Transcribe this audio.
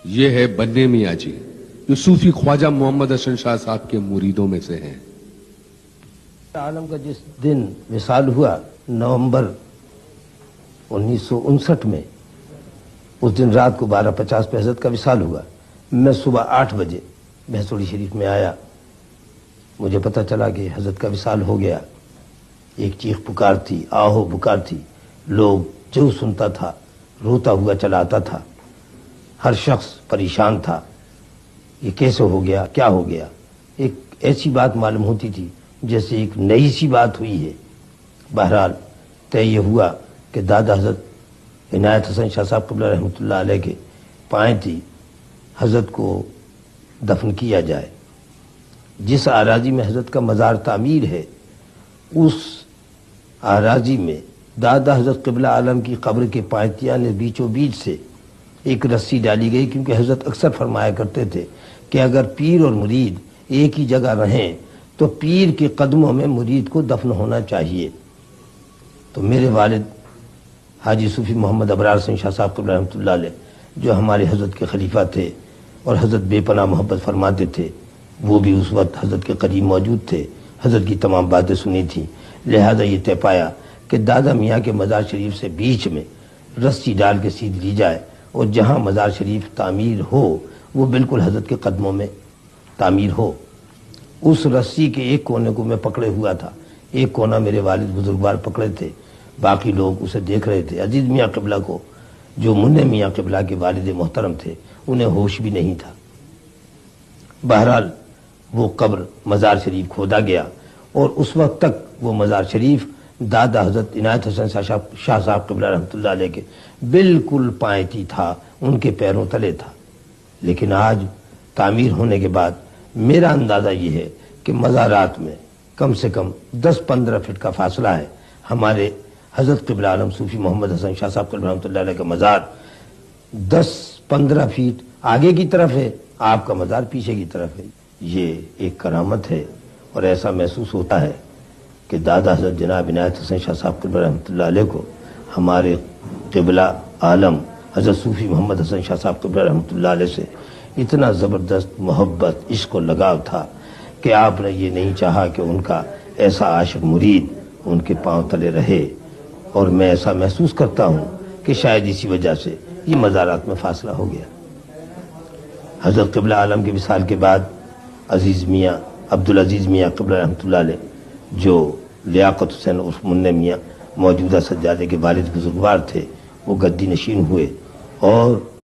یہ ہے بننے میاں جی جو صوفی خواجہ محمد حسن شاہ صاحب کے مریدوں میں سے ہیں۔ عالم کا جس دن وصال ہوا نومبر 1959 میں، اس دن رات کو 12:50 پہ حضرت کا وصال ہوا۔ میں صبح 8 بجے بھینسوڑی شریف میں آیا، مجھے پتہ چلا کہ حضرت کا وصال ہو گیا۔ ایک چیخ پکار تھی، آہو پکار تھی، لوگ جو سنتا تھا روتا ہوا چلا آتا تھا، ہر شخص پریشان تھا، یہ کیسے ہو گیا، کیا ہو گیا۔ ایک ایسی بات معلوم ہوتی تھی جیسے ایک نئی سی بات ہوئی ہے۔ بہرحال طے یہ ہوا کہ دادا حضرت عنایت حسن شاہ صاحب قبلہ رحمۃ اللہ علیہ کے پائیں تھی، حضرت کو دفن کیا جائے۔ جس اراضی میں حضرت کا مزار تعمیر ہے، اس اراضی میں دادا حضرت قبلہ عالم کی قبر کے پائتیاں نے بیچوں بیچ سے ایک رسی ڈالی گئی، کیونکہ حضرت اکثر فرمایا کرتے تھے کہ اگر پیر اور مرید ایک ہی جگہ رہیں تو پیر کے قدموں میں مرید کو دفن ہونا چاہیے۔ تو میرے والد حاجی صوفی محمد ابرار حسن شاہ صاحب قبلہ رحمۃ اللہ علیہ، جو ہمارے حضرت کے خلیفہ تھے اور حضرت بے پناہ محبت فرماتے تھے، وہ بھی اس وقت حضرت کے قریب موجود تھے، حضرت کی تمام باتیں سنی تھیں۔ لہذا یہ طے پایا کہ دادا میاں کے مزار شریف سے بیچ میں رسی ڈال کے سیدھ لی جائے، اور جہاں مزار شریف تعمیر ہو وہ بالکل حضرت کے قدموں میں تعمیر ہو۔ اس رسی کے ایک کونے کو میں پکڑے ہوا تھا، ایک کونا میرے والد بزرگوار پکڑے تھے، باقی لوگ اسے دیکھ رہے تھے۔ عزیز میاں قبلہ کو، جو منع میاں قبلہ کے والد محترم تھے، انہیں ہوش بھی نہیں تھا۔ بہرحال وہ قبر مزار شریف کھودا گیا، اور اس وقت تک وہ مزار شریف دادا حضرت عنایت حسن شاہ صاحب قبلہ رحمۃ اللہ علیہ کے بالکل پائیں تھا، ان کے پیروں تلے تھا۔ لیکن آج تعمیر ہونے کے بعد میرا اندازہ یہ ہے کہ مزارات میں کم سے کم 10-15 فٹ کا فاصلہ ہے۔ ہمارے حضرت قبلہ عالم صوفی محمد حسن شاہ صاحب قبلہ رحمۃ اللہ علیہ کا مزار 10-15 فٹ آگے کی طرف ہے، آپ کا مزار پیچھے کی طرف ہے۔ یہ ایک کرامت ہے، اور ایسا محسوس ہوتا ہے کہ دادا حضرت جناب عنایت حسن شاہ صاحب قبلہ رحمۃ اللہ علیہ کو ہمارے قبلہ عالم حضرت صوفی محمد حسن شاہ صاحب قبلہ رحمۃ اللہ علیہ سے اتنا زبردست محبت، عشق و لگاؤ تھا کہ آپ نے یہ نہیں چاہا کہ ان کا ایسا عاشق مرید ان کے پاؤں تلے رہے۔ اور میں ایسا محسوس کرتا ہوں کہ شاید اسی وجہ سے یہ مزارات میں فاصلہ ہو گیا۔ حضرت قبلہ عالم کے وصال کے بعد عزیز میاں عبدالعزیز میاں قبلہ رحمۃ اللہ علیہ، جو لیاقت حسین عرف منع میاں موجودہ سجادے کے والد بزرگوار تھے، وہ گدی نشین ہوئے، اور